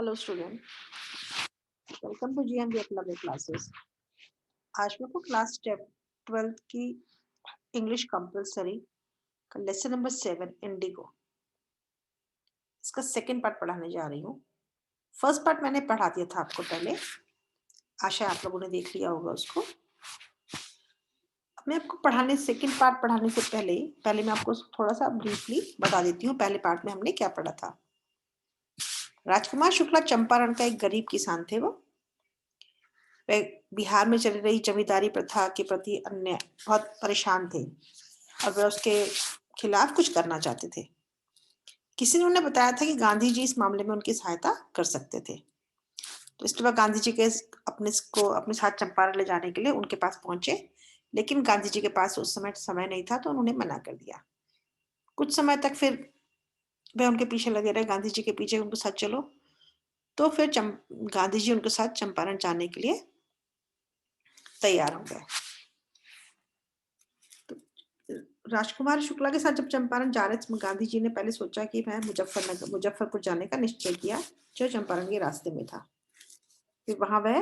Hello student, welcome to GMB Eklavya classes. आज मेरे को क्लास 12th की इंग्लिश कंपलसरी का लेसन नंबर 7 इंडिगो, इसका सेकंड पार्ट पढ़ाने जा रही हूँ। फर्स्ट पार्ट मैंने पढ़ा दिया था आपको पहले, आशा आप लोगों ने देख लिया होगा उसको। मैं आपको सेकंड पार्ट पढ़ाने से पहले मैं आपको थोड़ा सा ब्रीफली बता देती हूँ पहले पार्ट में हमने क्या पढ़ा था। राजकुमार शुक्ला चंपारण का एक गरीब किसान थे। वो बिहार में चल रही जमींदारी प्रथा के प्रति अन्य बहुत परेशान थे और वे उसके खिलाफ कुछ करना चाहते थे। किसी ने उन्हें बताया था कि गांधी जी इस मामले में उनकी सहायता कर सकते थे। तो इसके बाद गांधी जी के अपने साथ चंपारण ले जाने के लिए उनके पास पहुंचे, लेकिन गांधी जी के पास उस समय नहीं था, तो उन्होंने मना कर दिया। कुछ समय तक फिर वे उनके पीछे लगे रहे, गांधी जी के पीछे उनके साथ चलो। तो फिर गांधी जी उनके साथ चंपारण जाने के लिए तैयार हो गए। राजकुमार शुक्ला के साथ जब चंपारण जा रहे थे, गांधी जी ने पहले सोचा कि मैं मुजफ्फरपुर जाने का निश्चय किया, जो चंपारण के रास्ते में था। फिर वहां वह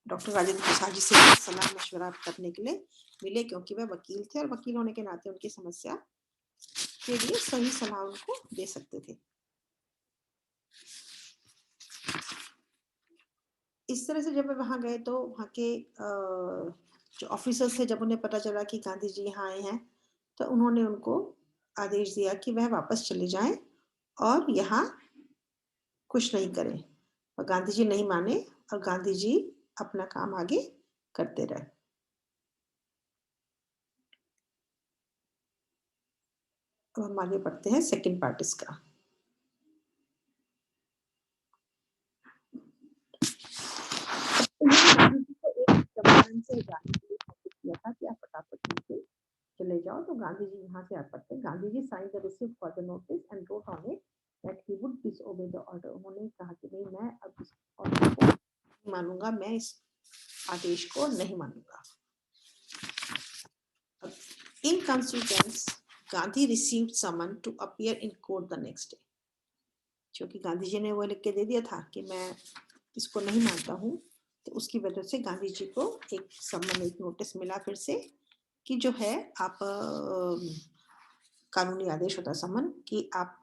डॉक्टर राजेंद्र प्रसाद जी से सलाह मशवरा करने के लिए मिले, क्योंकि वह वकील थे और वकील होने के नाते उनकी समस्या के लिए सही सलाह उनको दे सकते थे। इस तरह से जब वे वहां गए तो वहां के जो ऑफिसर्स थे, जब उन्हें पता चला कि गांधी जी यहाँ आए हैं, तो उन्होंने उनको आदेश दिया कि वह वापस चले जाएं और यहाँ कुछ नहीं करें। और गांधी जी नहीं माने और गांधी जी अपना काम आगे करते रहे। तो हम आगे बढ़ते हैं सेकंड पार्ट इसका। गांधी जी को एक चंपारण से जाने के लिए किया था कि आप फटाफट नीचे चले जाओ। तो गांधी जी यहाँ से आ पड़ते। Gandhi ji sign the received for the notice and wrote on it that he would disobey the order. उन्होंने कहा कि नहीं, मैं अब इस ऑर्डर को नहीं मानूंगा, मैं इस आदेश को नहीं मानूंगा। In consequence, Gandhi received summon to appear in court the next day. क्योंकि गांधी जी ने वो लिख के दे दिया था कि मैं इसको नहीं मानता हूँ, तो उसकी वजह से गांधी जी को एक सम्मन, एक नोटिस मिला फिर से कि जो है आप कानूनी आदेश होता है सम्मन कि आप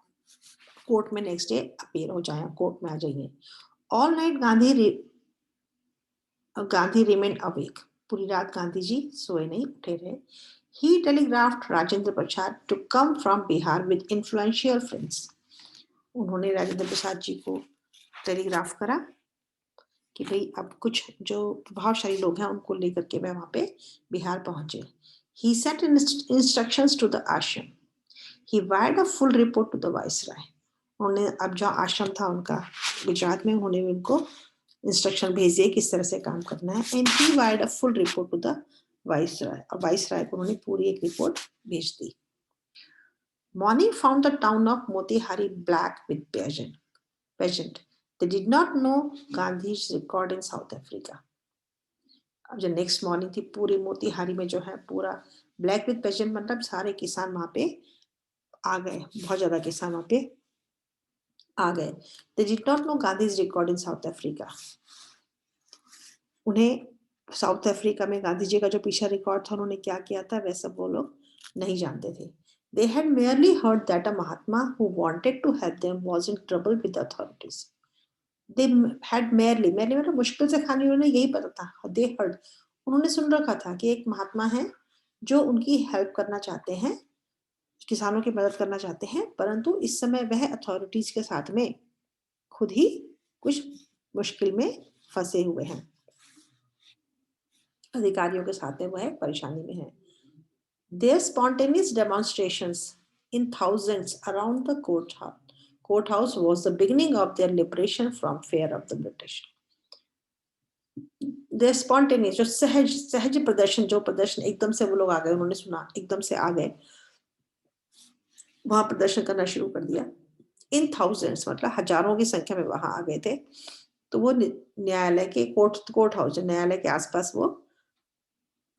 कोर्ट में नेक्स्ट डे अपीयर हो जाए, कोर्ट में आ जाइए। All night Gandhi remain awake. पूरी रात गांधी जी सोए नहीं, उठे रहे। He telegraphed Rajendra Prasad to come from Bihar with influential friends. उन्होंने राजेंद्र प्रसाद जी को टेलीग्राफ करा कि भाई अब कुछ जो प्रभावशाली लोग हैं उनको लेकर के वह वहां पे बिहार पहुंचे। He sent instructions to the ashram. He wired a full report to the viceroy. उन्होंने अब जो आश्रम था उनका गुजरात में, उन्होंने उनको इंस्ट्रक्शन भेज दिए किस तरह से काम करना है। And he wired a full report to the viceroy. और वाइसराय को उन्होंने पूरी एक रिपोर्ट भेज दी। Morning found the town of Motihari black with peasant. They did not know Gandhi's record in South Africa. अब जो नेक्स्ट मॉर्निंग थी, पूरी मोतीहारी में जो है पूरा ब्लैक विद पेजेंट, मतलब सारे किसान वहां पे आ गए, बहुत ज्यादा किसान वहां पे आ गए। They did not know Gandhi's record in South Africa. उन्हें साउथ अफ्रीका में गांधी जी का जो पीछा रिकॉर्ड था, उन्होंने क्या किया था, वह सब वो लोग नहीं जानते थे। They had merely heard that a Mahatma who wanted to help them was in trouble with the authorities. They had merely मतलब मुश्किल से खाने, उन्हें यही पता था। They heard, उन्होंने सुन रखा था कि एक महात्मा है जो उनकी हेल्प करना चाहते हैं, किसानों की मदद करना चाहते हैं, परंतु इस समय वह अथॉरिटीज के साथ में खुद ही कुछ मुश्किल में फंसे हुए हैं, अधिकारियों के साथ में वह परेशानी में है। Their spontaneous demonstrations in thousands around the courthouse was the beginning of their liberation from fear of the British. Their spontaneous, जो सहज प्रदर्शन एकदम से वो लोग आ गए, उन्होंने सुना एकदम से आ गए, वहां प्रदर्शन करना शुरू कर दिया। इन थाउजेंड्स मतलब हजारों की संख्या में वहां आ गए थे। तो वो न्यायालय के कोर्ट हाउस, न्यायालय के आसपास वो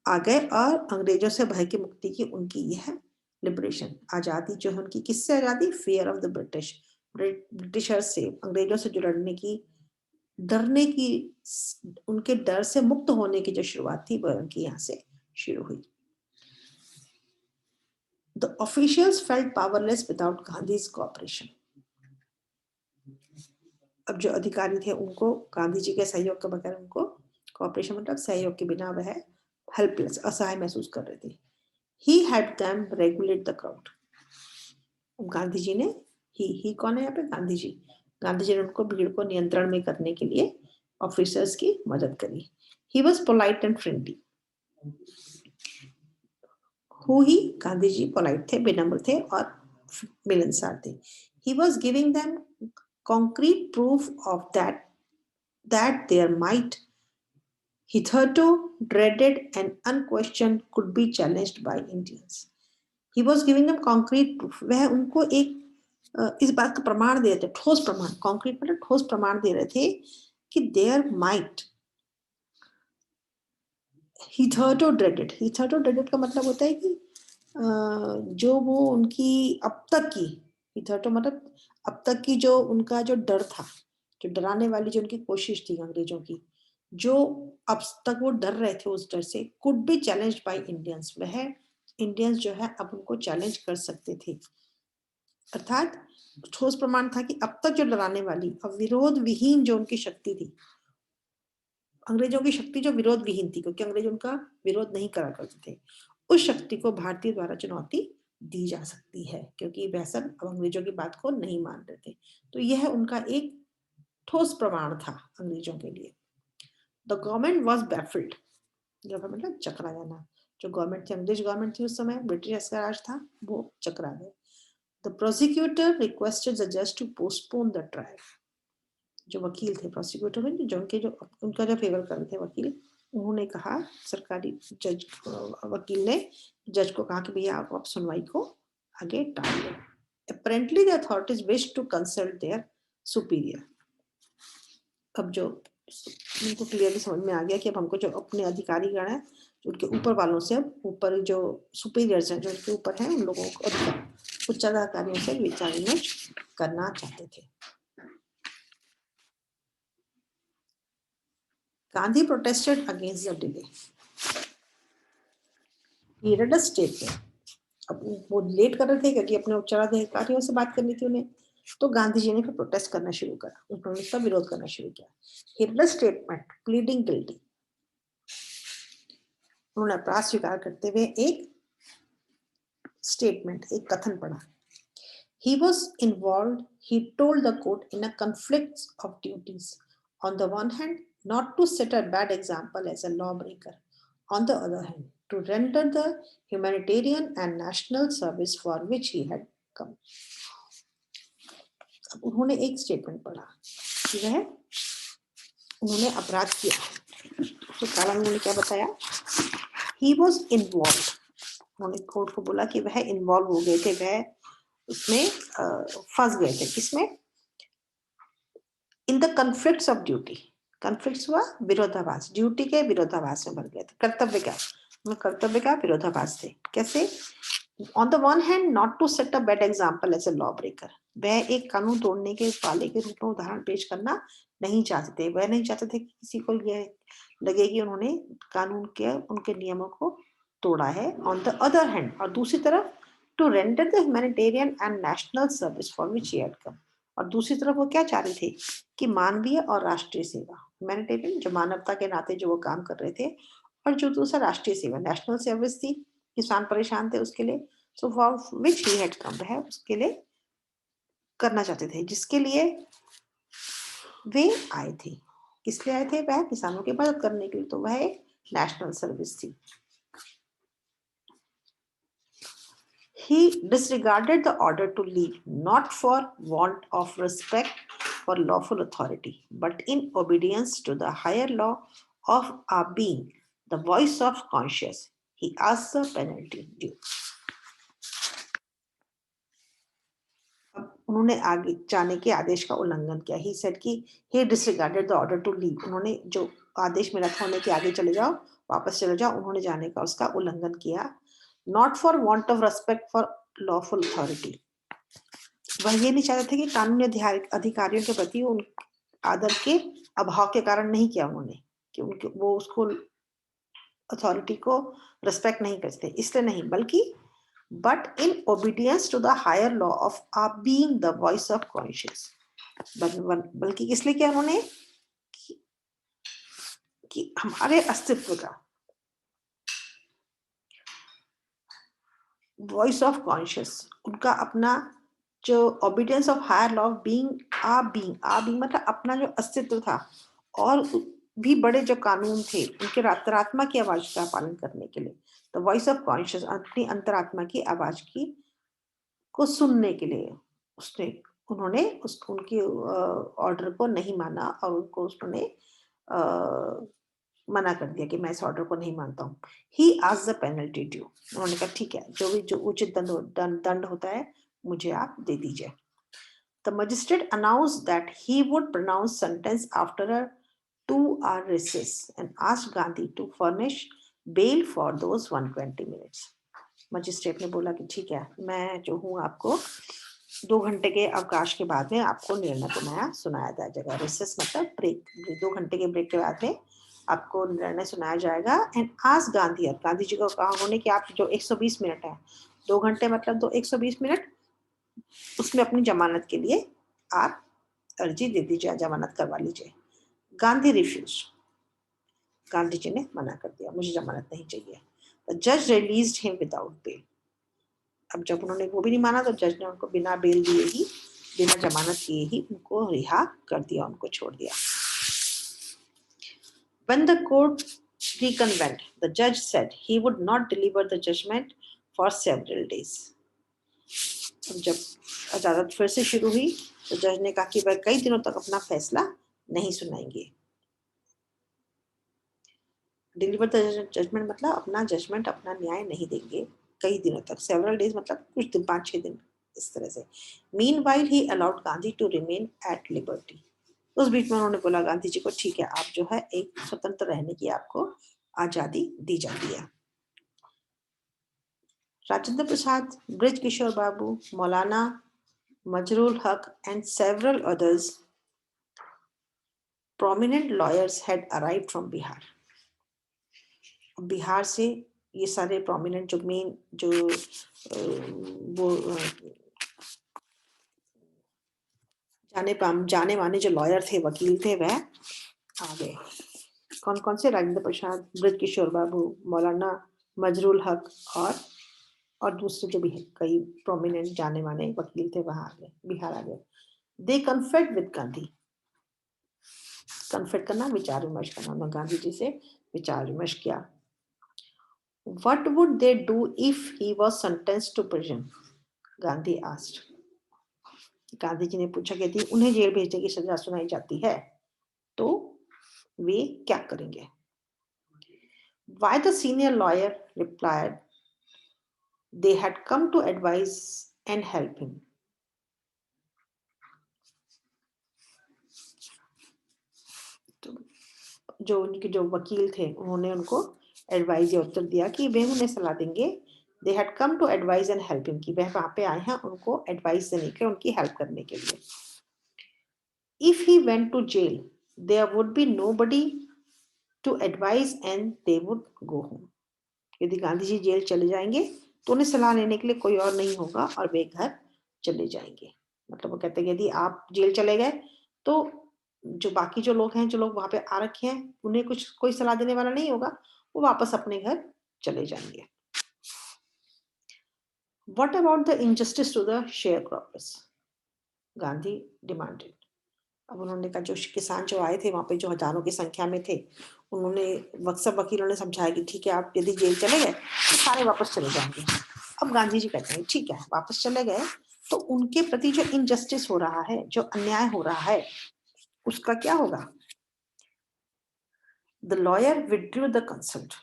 आ गए और अंग्रेजों से भय की मुक्ति की उनकी यह लिबरेशन, आजादी जो है उनकी, किससे आजादी, fear of the British, Britishers से, अंग्रेजों से जो डरने की, उनके डर से मुक्त होने की जो शुरुआत थी वह उनकी यहाँ से शुरू हुई। The officials felt powerless without Gandhi's cooperation. अब जो अधिकारी थे उनको गांधी जी के सहयोग के बगैर, उनको कॉपरेशन मतलब सहयोग के बिना वह हेल्पलेस, असहाय महसूस कर रहे थे। He had them regulate the crowd. Gandhi ji ने, ही कौन है यहाँ पे? गांधी जी। गांधी जी ने उनको भीड़ को नियंत्रण में करने के लिए ऑफिसर्स की मदद करी। He was polite and friendly. ही, गांधी जी पोलाइट थे, विनम्र थे और मिलनसार थे। He was giving them concrete proof of that their might, hitherto dreaded and unquestioned, could be challenged by Indians. He was giving them concrete proof. वह उनको एक इस बात का प्रमाण दे रहे थे, ठोस प्रमाण, concrete मतलब ठोस प्रमाण दे रहे थे कि their might, hitherto dreaded का मतलब होता है कि जो वो उनकी अब तक की, hitherto मतलब अब तक की जो उनका जो डर था, जो डराने वाली जो उनकी कोशिश थी अंग्रेजों की, जो अब तक वो डर रहे थे उस डर से, could be challenged by Indians, वह इंडियंस जो है अब उनको चैलेंज कर सकते थे। अर्थात ठोस प्रमाण था कि अब तक जो डराने वाली और विरोध विहीन जो उनकी शक्ति थी, अंग्रेजों की शक्ति जो विरोध विहीन थी, क्योंकि अंग्रेज उनका विरोध नहीं करा करते थे, उस शक्ति को भारतीय द्वारा चुनौती दी जा सकती है, क्योंकि वह सब अब अंग्रेजों की बात को नहीं मान रहे थे। तो यह उनका एक ठोस प्रमाण था अंग्रेजों के लिए। द गवर्नमेंट वॉज बैफिल्ड, गवर्नमेंट मतलब चकरा जाना, जो गवर्नमेंट थी, अंग्रेज गवर्नमेंट थी उस समय, ब्रिटिश का राज था, वो चकरा गए। द प्रोसिक्यूटर रिक्वेस्टेड द जज टू पोस्टपोन द ट्रायल, जो वकील थे, प्रोसिक्यूटर में जो उनका जो फेवर कर रहे थे वकील, उन्होंने कहा, सरकारी जज वकील ने जज को कहा कि भैया आप सुनवाई को आगे टाल दो। Apparently the authorities wished to consult their superior. अब जो उनको क्लियरली समझ में आ गया कि अब हमको जो अपने अधिकारी गण है, जो उनके ऊपर वालों से, अब ऊपर जो सुपीरियर्स हैं, जो उनके ऊपर हैं, उन लोगों को उच्चाधिकारियों से विचार विमर्श करना चाहते थे। Gandhi protested against the delay. He read a statement. अब वो लेट कर रहे थे क्योंकि अपने उच्चाधिकारियों से बात करनी थी उन्हें, तो गांधी जी ने फिर प्रोटेस्ट करना शुरू करा, उन्होंने उसका विरोध करना शुरू किया। He read a statement pleading guilty. उन्होंने अपराध स्वीकार करते हुए एक स्टेटमेंट, एक कथन पढ़ा। He was involved, he told the court, in a conflict of duties. On the one hand, not to set a bad example as a lawbreaker. On the other hand, to render the humanitarian and national service for which he had come. अब उन्होंने एक statement पढ़ा कि वह उन्होंने अपराध किया, तो कारण उन्होंने क्या बताया? He was involved. उन्होंने कोर्ट को बोला कि वह इन्वॉल्व हो गए थे, वह उसमें फंस गए थे। किसमें? In the conflicts of duty. Conflicts हुआ विरोधाभास, ड्यूटी के विरोधाभास में भर गए थे। कर्तव्य का विरोधाभास थे। कैसे? On the one hand not to set a bad example as a law breaker, वह एक कानून तोड़ने के वाले के रूप में उदाहरण पेश करना नहीं चाहते थे। वह नहीं चाहते थे कि किसी को यह लगे कि उन्होंने कानून के उनके नियमों को तोड़ा है। ऑन द अदर हैंड, और दूसरी तरफ, to render the humanitarian and national service for which he had come, और दूसरी तरफ वो क्या चाह रहे थे कि मानवीय और राष्ट्रीय सेवा, ह्यूमैनिटेरियन जो मानवता के नाते जो वो काम कर रहे थे, और जो दूसरा राष्ट्रीय सेवा, नेशनल सर्विस थी, किसान परेशान थे उसके लिए, so for which he had कम, वह उसके लिए करना चाहते थे, जिसके लिए वे आए थे। किस लिए आए थे? वह किसानों की मदद करने के लिए, तो वह एक नेशनल सर्विस थी। He disregarded the order to leave, not for want of respect for lawful authority, but in obedience to the higher law of our being, the voice of conscience. He asked the penalty due. उन्होंने आगे जाने के आदेश का उल्लंघन किया। He said कि he disregarded the order to leave. उन्होंने जो आदेश मिला था उन्हें कि आगे चले जाओ, वापस चले जाओ, उन्होंने जाने का उसका उल्लंघन किया। Not for want of respect for lawful authority. वह ये नहीं चाहते थे कि कानूनी अधिकारियों के प्रति उन आदर के अभाव के कारण नहीं किया उन्होंने, कि उनके वो उसको अथॉरिटी को रिस्पेक्ट नहीं करते, इसलिए नहीं, बल्कि but in obedience to the higher law of being the voice of conscience, बल्कि इसलिए किया उन्होंने कि हमारे अस्तित्व का वॉइस ऑफ कॉन्शियस, उनका अपना जो obedience of higher law of being मतलब अपना जो अस्तित्व था, और भी बड़े जो कानून थे उनके अंतरात्मा की आवाज का पालन करने के लिए, द वॉइस ऑफ कॉन्शियस, अपनी अंतरात्मा की आवाज की को सुनने के लिए उन्होंने उनके ऑर्डर को नहीं माना, और उनको उन्होंने मना कर दिया कि मैं इस ऑर्डर को नहीं मानता हूँ। He asked the penalty due, उन्होंने कहा ठीक है, जो उचित दंड होता है मुझे आप दे दीजिए। The magistrate announced that he would pronounce sentence after a 2-hour recess and asked Gandhi to furnish bail for those 120 minutes. Magistrate ने बोला कि ठीक है, मैं जो हूँ आपको 2 घंटे के अवकाश के बाद में आपको निर्णय सुनाया जाएगा। रिसेस मतलब ब्रेक, 2 घंटे के ब्रेक के बाद में आपको निर्णय सुनाया जाएगा। एंड आस्क गांधी, गांधी जी को कहा उन्होंने कि आप जो 120 मिनट है, 2 घंटे मतलब 120 मिनट, उसमें अपनी जमानत के लिए आप अर्जी दे दीजिए, जमानत करवा लीजिए। गांधी रिफ्यूज, गांधी जी ने मना कर दिया, मुझे जमानत नहीं चाहिए। द जज रिलीज्ड हिम विदाउट बेल, अब जब उन्होंने वो भी नहीं माना तो जज ने उनको बिना बेल दिए ही, बिना जमानत किए ही उनको रिहा कर दिया, उनको छोड़ दिया। When the court reconvened, the judge said he would not deliver the judgment for several days. जब अदालत फिर से शुरू हुई तो जज ने कहा कि वह कई दिनों तक अपना फैसला नहीं सुनाएंगे। डिलीवर द जजमेंट मतलब अपना जजमेंट, अपना न्याय नहीं देंगे कई दिनों तक। सेवरल डेज मतलब कुछ दिन, 5-6 दिन, इस तरह से। Meanwhile he allowed Gandhi to remain at liberty, उस बीच में उन्होंने बोला गांधी जी को ठीक है, आप जो है एक स्वतंत्र रहने की आपको आजादी दी जाती है। राजेंद्र प्रसाद, ब्रिज किशोर बाबू, मौलाना मजरूल हक and several others prominent lawyers had arrived from Bihar. Bihar से ये सारे प्रोमिनेंट जो मेन जो वो जाने माने जो लॉयर थे, वकील थे, वह आ गए। कौन कौन से? राजेंद्र प्रसाद, ब्रिज किशोर बाबू, मौलाना मजरूल हक और दूसरे जो भी है कई प्रोमिनेंट जाने माने वकील थे, वहां आ गए, बिहार आ गए। दे कन्फेड विद गांधी, कन्फेड करना विचार विमर्श करना, उन्होंने गांधी जी से विचार विमर्श किया। What would they do if he was sentenced to prison? Gandhi asked. Gandhi ji ने पूछा कि यदि उन्हें जेल भेजने की सजा सुनाई जाती है तो वे क्या करेंगे? Why the senior lawyer replied, they had come to advise and help him. तो जो उनके जो वकील थे उन्होंने उनको एडवाइस या उत्तर दिया कि वे उन्हें सलाह देंगे। They had come to advise and help him, कि वह वहां पे आए हैं उनको एडवाइस देने के, उनकी हेल्प करने के लिए। If he went to jail, there would be nobody to advise and they would go home. यदि गांधी जी जेल चले जाएंगे तो उन्हें सलाह लेने के लिए कोई और नहीं होगा और वे घर चले जाएंगे। मतलब वो कहते हैं यदि आप जेल चले गए तो जो बाकी जो लोग हैं, जो लोग वहां पे आ रखे हैं, उन्हें कुछ कोई सलाह देने वाला नहीं होगा, वो वापस अपने घर चले जाएंगे। What about the injustice to the sharecroppers? Gandhi demanded. अब उन्होंने कहा जो किसान जो आए थे वहां पे, जो हजारों की संख्या में थे, उन्होंने सब वकीलों ने समझाया कि ठीक है, आप यदि जेल चले गए तो सारे वापस चले जाएंगे। अब गांधी जी कहते हैं ठीक है, वापस चले गए तो उनके प्रति जो इनजस्टिस हो रहा है, जो अन्याय हो रहा है, उसका क्या होगा? The lawyer withdrew the consult,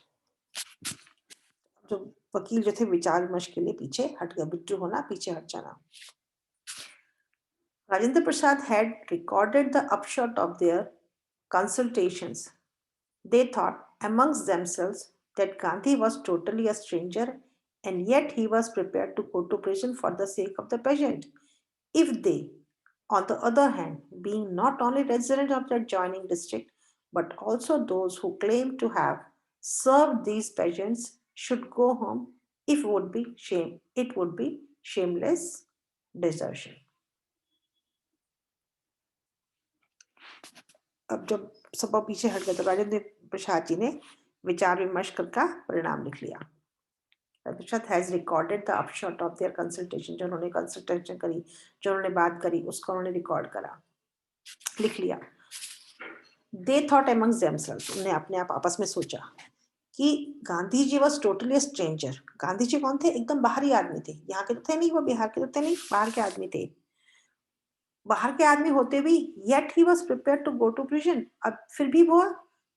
जो वकील जो थे विचार विमर्श के लिए पीछे हट गए। विड्रू होना, पीछे हट जाना। Rajendra Prasad had recorded the upshot of their consultations. They thought amongst themselves that Gandhi was totally a stranger and yet he was prepared to go to prison for the sake of the patient. If they, on the other hand, being not only residents of the adjoining district, but also those who claim to have served these peasants, should go home, it would be shameless desertion. अब जब सभा पीछे हट गया तो राजेंद्र प्रसाद जी ने विचार विमर्श का परिणाम लिख लिया. Prashad has recorded the upshot of their consultation. जो उन्होंने कंसल्टेशन करी, जो उन्होंने बात करी, उसको उन्होंने रिकॉर्ड करा, लिख लिया. They thought amongst themselves. उन्होंने अपने आप आपस में सोचा कि Gandhi ji was totally stranger. Gandhi ji कौन थे? एकदम बाहरी आदमी थे. यहाँ के तो थे नहीं, वो बिहार के तो थे नहीं, बाहर के आदमी थे. बाहर के आदमी होते भी yet he was prepared to go to prison. अब फिर भी वो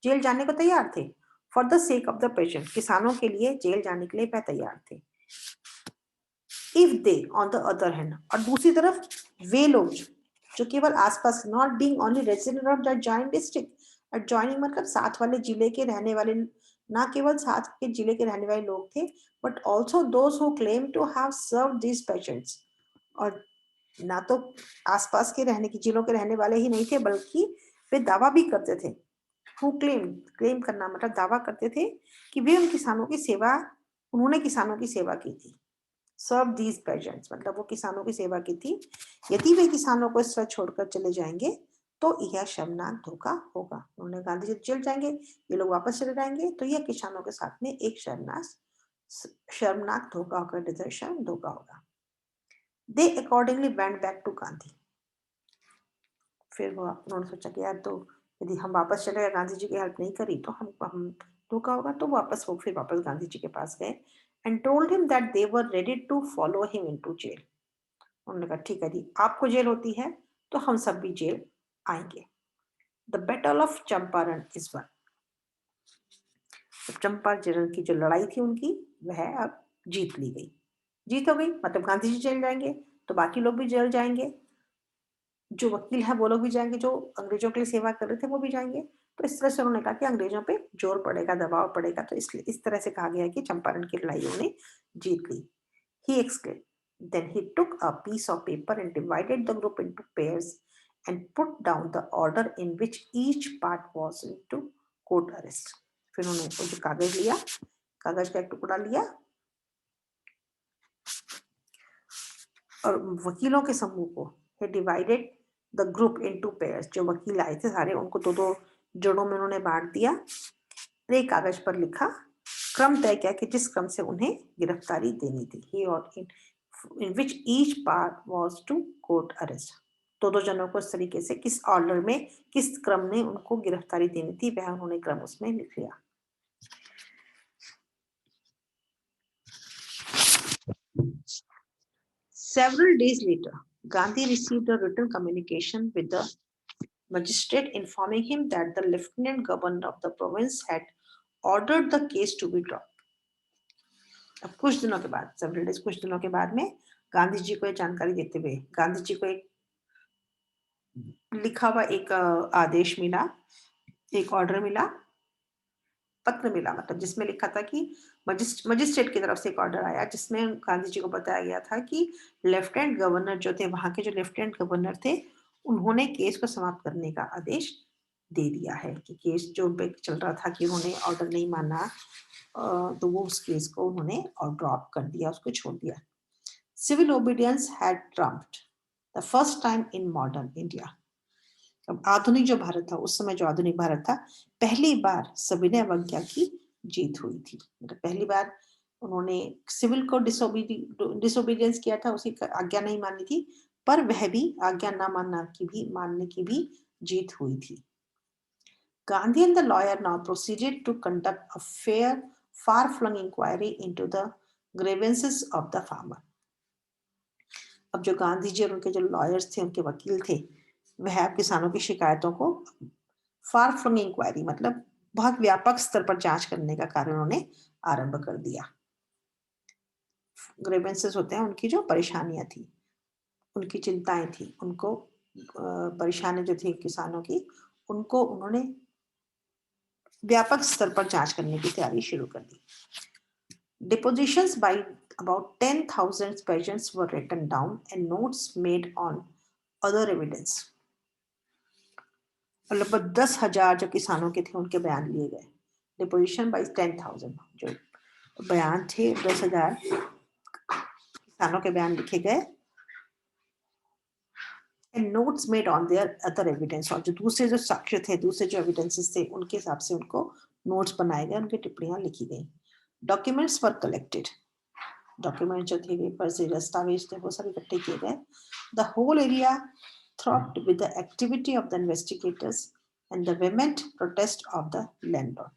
जेल जाने को तैयार थे. For the sake of the peasant, किसानों के लिए जेल जाने के लिए वह तैयार थे. If they on the other hand, और दूसरी तरफ वे लोग जो केवल आसपास, not being only resident of the adjoining district, adjoining मतलब साथ वाले जिले के रहने वाले, ना केवल साथ के जिले के रहने वाले लोग थे, but also those who claim to have served these peasants, और ना तो आसपास के रहने की जिलों के रहने वाले ही नहीं थे, बल्कि वे दावा भी करते थे. हु क्लेम करना मतलब दावा करते थे कि वे उन किसानों की सेवा, उन्होंने किसानों की सेवा की थी. सर्व दीज पेजेंट्स मतलब वो किसानों की सेवा की थी. यदि वे किसानों को इस तरह छोड़कर चले जाएंगे तो यह शर्मनाक धोखा होगा. उन्होंने गांधी जी जेल जाएंगे, ये लोग वापस चले जाएंगे, तो यह किसानों के साथ में एक शर्मनाक धोखा होगा, डिजर्शन धोखा होगा. They accordingly went back to Gandhi. फिर वो उन्होंने सोचा कि यार, तो यदि हम वापस चले गए, गांधी जी की हेल्प नहीं करी, तो हम धोखा होगा. तो फिर वापस गांधी जी के पास गए and told him that they were ready to follow him into jail. उन्होंने कहा ठीक है जी, आपको जेल होती है तो हम सब भी जेल आएंगे. The battle of Champaran is won. Champaran की जो लड़ाई थी उनकी, वह अब जीत ली गई. जीत हो गई मतलब गांधी जी जेल जाएंगे तो बाकी लोग भी जेल जाएंगे, जो वकील है वो लोग भी जाएंगे, जो अंग्रेजों के लिए सेवा कर रहे थे वो भी जाएंगे. तो इस तरह से उन्होंने कहा कि अंग्रेजों पे जोर पड़ेगा, दबाव पड़ेगा. तो इसलिए इस तरह से कहा गया कि चंपारण की लड़ाई उन्होंने जीत ली. He exclaimed. Then he took a piece of paper and divided the group into pairs and put down the order in which each part was into court arrest. फिर उन्होंने वो जो कागज लिया, कागज का एक टुकड़ा लिया और वकीलों के समूह को, he divided the group into pairs, जो वकील आए थे सारे, उनको दो दो जोड़ों में उन्होंने बांट दिया. एक कागज पर लिखा, क्रम तय किया कि जिस क्रम से उन्हें गिरफ्तारी देनी थी. He or in which each part was to court arrest. दो जनों को इस तरीके से किस ऑर्डर में, किस क्रम में उनको गिरफ्तारी देनी थी, वह उन्होंने क्रम उसमें लिख लिया. Several days later, Gandhi received a written communication with the magistrate informing him that the lieutenant governor of the province had ordered the case to be dropped. अब कुछ दिनों के बाद, several days, कुछ दिनों के बाद में गांधी जी को जानकारी देते हुए गांधी जी को एक लिखा हुआ एक आदेश मिला, एक ऑर्डर मिला, पत्र मिला, मतलब जिसमें लिखा था कि मजिस्ट्रेट की तरफ से एक ऑर्डर आया जिसमें गांधी जी को बताया गया था कि लेफ्टिनेंट गवर्नर जो थे, वहां के जो लेफ्टिनेंट गवर्नर थे, उन्होंने केस को समाप्त करने का आदेश दे दिया है. कि केस जो पे चल रहा था कि उन्होंने ऑर्डर नहीं माना, तो वो उस केस को उन्होंने और ड्रॉप कर दिया, उसको छोड़ दिया. Civil obedience had triumphed the first time in modern India. अब आधुनिक जो भारत था, उस समय जो आधुनिक भारत था, पहली बार सविनय अवज्ञा की जीत हुई थी. मतलब पहली बार उन्होंने सिविल को डिसोबीडियंस किया था, उसकी आज्ञा नहीं मानी थी, पर वह भी आज्ञा ना मानने की भी जीत हुई थी. Gandhi and the lawyer now proceeded to conduct a fair, far-flung inquiry into the grievances of the farmer. अब जो गांधी जी और उनके जो लॉयर्स थे, उनके वकील थे, वह किसानों की शिकायतों को फार फ्लंग इंक्वायरी मतलब बहुत व्यापक स्तर पर जांच करने का कार्य उन्होंने आरंभ कर दिया. ग्रीवेंसेस होते हैं उनकी जो परेशानियां थी, उनकी चिंताएं थी, उनको परेशानी जो थी किसानों की, उनको उन्होंने व्यापक स्तर पर जांच करने की तैयारी शुरू कर दी. Depositions by about 10,000 peasants were written down and notes made on other evidence. लगभग 10,000 जो किसानों के थे उनके बयान लिए गए. Deposition by 10,000, जो बयान थे 10,000 किसानों के बयान लिखे गए. And notes made on their other evidence, और जो दूसरे जो साक्ष्य थे, दूसरे जो evidences थे, उनके हिसाब से उनको notes बनाए गए, उनकी टिप्पणियां लिखी गई. Documents were collected. डॉक्यूमेंट जो थे, पेपर्स, दस्तावेज थे, वो सब इकट्ठे किए गए. The whole area throbbed with the activity of the investigators and the vehement protest of the landlord.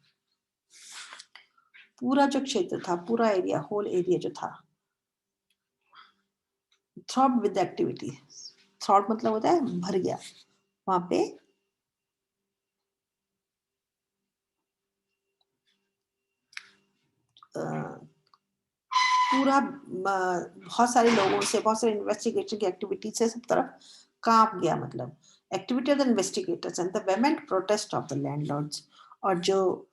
पूरा जो क्षेत्र था, पूरा एरिया, होल एरिया जो था, थ्रॉब्ड विद एक्टिविटी. थ्रॉब मतलब होता है भर गया. वहां पे पूरा बहुत सारे लोगों से, बहुत सारे इन्वेस्टिगेटर की एक्टिविटी से सब तरफ कांप गया. मतलब activity of the investigators and the vehement protest of the landlords, और जो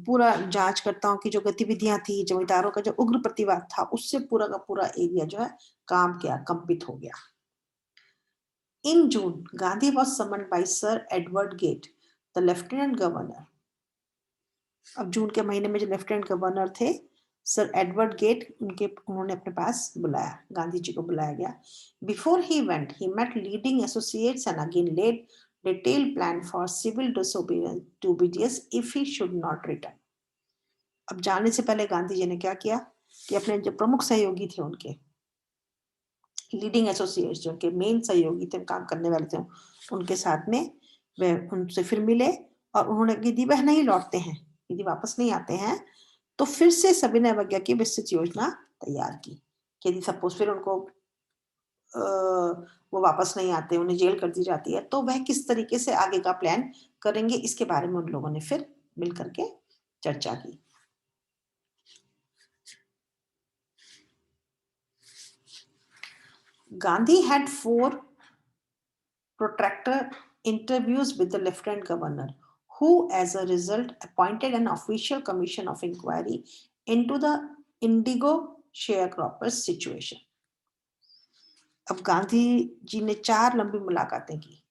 पूरा जांचकर्ताओं की जो गतिविधियां थी, जमींदारों का जो उग्र प्रतिवाद था, उससे पूरा का पूरा एरिया जो है कांप गया, कंपित हो गया. In June Gandhi was summoned by sir Edward Gait, the lieutenant governor. अब जून के महीने में जो लेफ्टिनेंट गवर्नर थे सर एडवर्ड गेट, उन्होंने अपने पास बुलाया, गांधी जी को बुलाया गया. Before he went he met leading associates and again laid detail plan for civil disobedience if he should not return. अब जाने से पहले गांधी जी ने क्या किया कि अपने जो प्रमुख सहयोगी थे, उनके लीडिंग एसोसिएट्स, जो उनके मेन सहयोगी थे, काम करने वाले थे, उनके साथ में वे उनसे फिर मिले और उन्होंने, यदि वह नहीं लौटते हैं, यदि वापस नहीं आते हैं, तो फिर से सविनय अवज्ञा की विस्तृत योजना तैयार की. यदि सपोज फिर उनको वो वापस नहीं आते, उन्हें जेल कर दी जाती है, तो वह किस तरीके से आगे का प्लान करेंगे, इसके बारे में उन लोगों ने फिर मिलकर के चर्चा की. Gandhi had 4 protracted interviews with the lieutenant governor, who as a result appointed an official commission of inquiry into the indigo sharecroppers situation. अब गांधी जी ने 4 लंबी मुलाकातें की.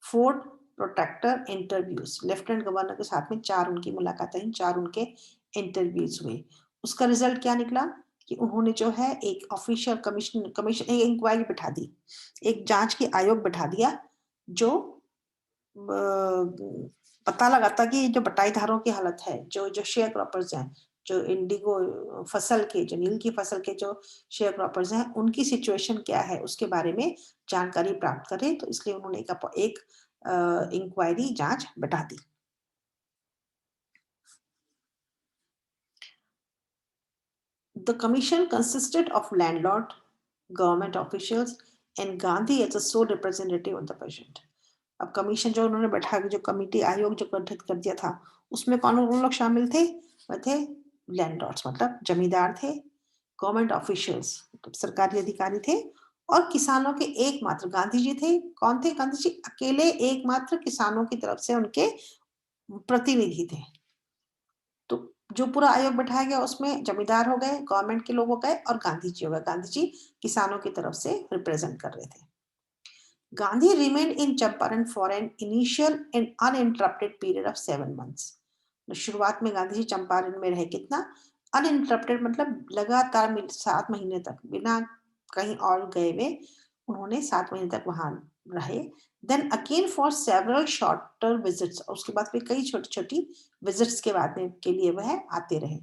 4 प्रोटेक्टर इंटरव्यूज, लेफ्टिनेंट गवर्नर के साथ में 4 उनकी मुलाकातें, 4 उनके इंटरव्यूज हुए. उसका रिजल्ट क्या निकला कि उन्होंने जो है एक ऑफिशियल कमीशन एक इंक्वायरी बिठा दी, एक जांच की आयोग बिठा दिया, जो पता लगाता कि जो बटाईदारों की हालत है, जो शेयर क्रॉपर्स हैं, जो इंडिगो फसल के, जो नील की फसल के जो शेयर क्रॉपर्स हैं, उनकी सिचुएशन क्या है, उसके बारे में जानकारी प्राप्त करें. तो इसलिए उन्होंने एक इंक्वायरी, जांच बिठा दी. The commission consisted of landlord, government officials, and Gandhi as a sole representative of the peasant. अब कमीशन जो उन्होंने बैठा, जो कमेटी आयोग जो गठित कर दिया था, उसमें कौन लोग शामिल थे? वह थे लैंडलॉर्ड्स, मतलब जमींदार थे, गवर्नमेंट ऑफिशियल्स, सरकारी अधिकारी थे, और किसानों के एकमात्र गांधी जी थे. कौन थे? गांधी जी अकेले एकमात्र किसानों की तरफ से उनके प्रतिनिधि थे. तो जो पूरा आयोग बैठाया गया, उसमें जमींदार हो गए, गवर्नमेंट के लोग हो गए, और गांधी जी हो गए. गांधी जी किसानों की तरफ से रिप्रेजेंट कर रहे थे. Gandhi remained in Champaran for an initial and uninterrupted period of 7 months. शुरुआत में गांधी जी चंपारण में रहे. कितना? अनइंटरप्टेड मतलब लगातार 7 महीने तक बिना कहीं और गए हुए उन्होंने 7 महीने तक वहां रहे. Then again for several shorter visits, उसके बाद फिर कई छोटी छोटी विजिट्स के बाद में के लिए वह आते रहे.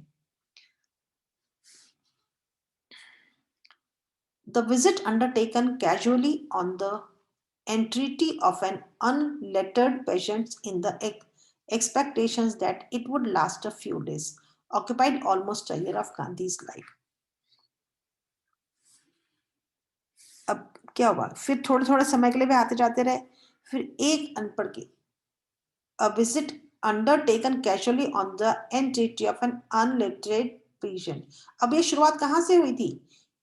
The visit undertaken casually on the entreaty of an unlettered patient in the expectations that it would last a few days occupied almost a year of Gandhi's life. अब क्या हुआ? फिर थोड़े थोड़े समय के लिए वे आते जाते रहे. फिर एक अनपढ़ की a visit undertaken casually on the entreaty of an unlettered patient. अब ये शुरुआत कहाँ से हुई थी?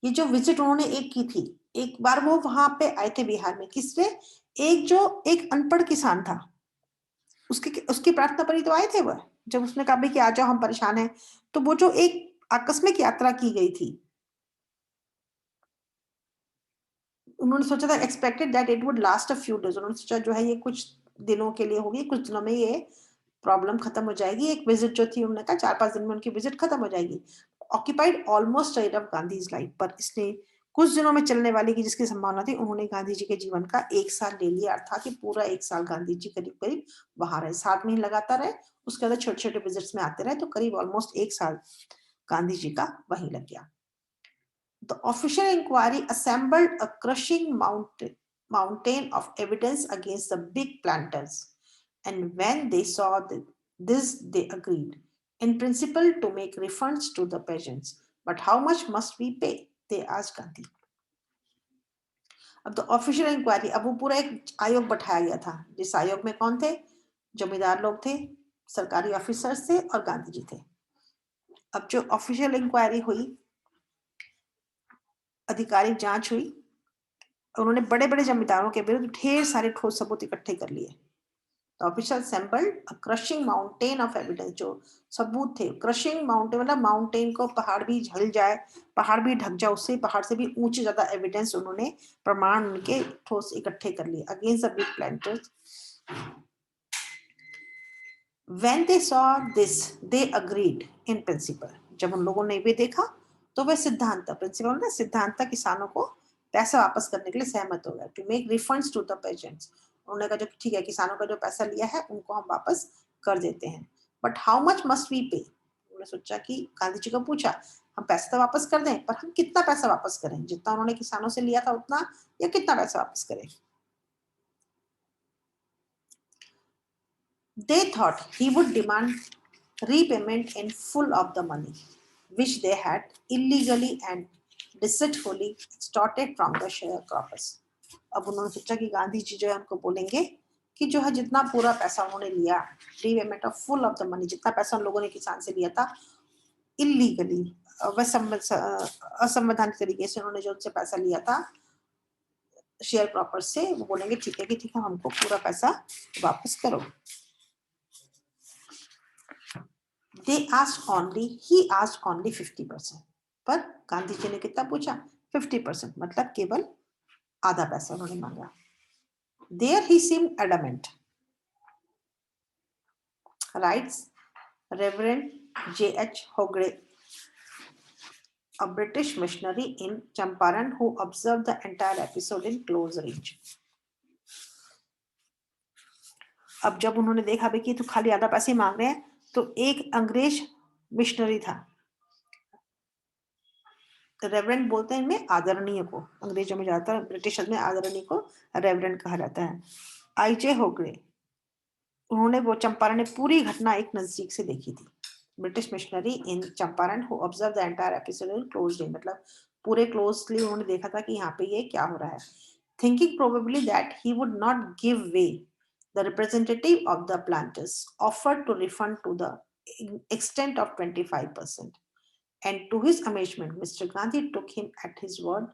ये जो विजिट उन्होंने एक की थी, एक बार वो वहां पे आए थे बिहार में. किससे? एक अनपढ़ किसान था, उसकी प्रार्थना पर ही तो आए थे वह. जब उसने कहा कि आ जाओ, हम परेशान हैं, तो वो जो एक आकस्मिक यात्रा की गई थी। उन्होंने सोचा था, expected that it would last a few days, उन्होंने सोचा जो है ये कुछ दिनों के लिए होगी, कुछ दिनों में ये प्रॉब्लम खत्म हो जाएगी। एक विजिट जो थी, उन्होंने कहा 4-5 दिन में उनकी विजिट खत्म हो जाएगी। Occupied almost rate of Gandhi's life, पर इसने कुछ दिनों में चलने वाली की जिसकी संभावना थी, उन्होंने गांधी जी के जीवन का 1 साल ले लिया, अर्थात कि पूरा 1 साल गांधी जी करीब करीब वहां रहे, 7 महीने लगातार रहे, उसके अंदर छोटे छोटे विजिट्स में आते रहे, तो करीब ऑलमोस्ट 1 साल गांधी जी का वहीं लग गया। The official inquiry assembled a crushing mountain of evidence against the big planters, and when they saw this, they agreed, in principle, to make refunds to the peasants. But how much must we pay? They asked Gandhi. अब तो official inquiry, अब वो पूरा एक आयोग बैठाया गया था, जिस आयोग में कौन थे? जमींदार लोग थे, सरकारी ऑफिसर्स थे और गांधी जी थे। अब जो ऑफिशियल इंक्वायरी हुई, आधिकारिक जांच हुई, उन्होंने बड़े बड़े जमींदारों के विरुद्ध ढेर सारे ठोस सबूत इकट्ठे कर लिए। Official sampled a crushing mountain of evidence, जो सबूत थे, क्रशिंग माउंटेन मतलब माउंटेन को पहाड़ भी झल जाए, पहाड़ भी ढक जाए, उससे पहाड़ से भी ऊंचे ज्यादा एविडेंस उन्होंने, प्रमाण उनके ठोस इकट्ठे कर लिए against the big planters. When they saw this, they agreed in principle. जब उन लोगों ने भी देखा तो वे सिद्धांत, प्रिंसिपल ना सिद्धांत, किसानों को पैसा वापस करने के लिए सहमत हो गए। To make refunds to the peasants, उन्होंने कहा जो ठीक है, किसानों का जो पैसा लिया है उनको हम वापस कर देते हैं। But how much must we pay, उन्होंने सोचा कि गांधी जी को पूछा, हम पैसा तो वापस कर दें, पर हम कितना पैसा वापस करें, जितना उन्होंने किसानों से लिया था उतना, या कितना पैसा वापस करें? They thought he would demand repayment in full of the money which they had illegally and deceitfully extorted from the sharecroppers. अब उन्होंने सोचा कि गांधी जी जो है उनको बोलेंगे कि जो है जितना पूरा पैसा उन्होंने लिया, repayment of full of the money, जितना पैसा उन लोगों ने किसान से लिया था इलीगली, असंवैधानिक तरीके से उन्होंने जो उनसे पैसा लिया था शेयर क्रॉपर से, वो बोलेंगे ठीक है कि ठीक है, हमको पूरा पैसा वापस करो। They asked only, he asked only 50%, पर गांधी जी ने कितना पूछा? 50%, मतलब केवल आधा पैसा उन्होंने मांगा। There he seemed adamant, writes Reverend J.H. Hogre, a British missionary in Champaran who observed the entire episode in close range. अब जब उन्होंने देखा भाई कि तो खाली आधा पैसे मांग रहे हैं, तो एक अंग्रेज मिशनरी था, रेवरेंड बोलते हैं इनमें आदरणीय को, अंग्रेजों में ज्यादातर, ब्रिटिश में आदरणीय को रेवरेंड कहा जाता है। आईजे होगड़े, उन्होंने वो चंपारण में पूरी घटना एक नजदीक से देखी थी। British missionary in Champaran who observe the entire episode in closely, मतलब पूरे क्लोजली उन्होंने देखा था कि यहाँ पे ये क्या हो रहा है। Thinking probably that he would not give way, the representative of the planters offered to refund to the extent of 25%. And to his amazement, Mr. Gandhi took him at his word,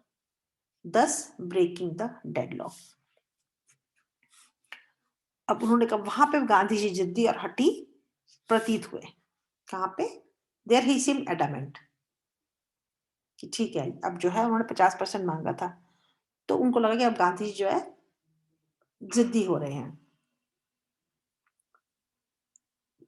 thus breaking the deadlock. अब उन्होंने कहा, वहां पे गांधी जी जिद्दी और हठी प्रतीत हुए। कहां पे? देयर ही सीम एडमेंट, कि ठीक है, अब जो है उन्होंने 50% मांगा था, तो उनको लगा कि अब गांधी जी जो है जिद्दी हो रहे हैं।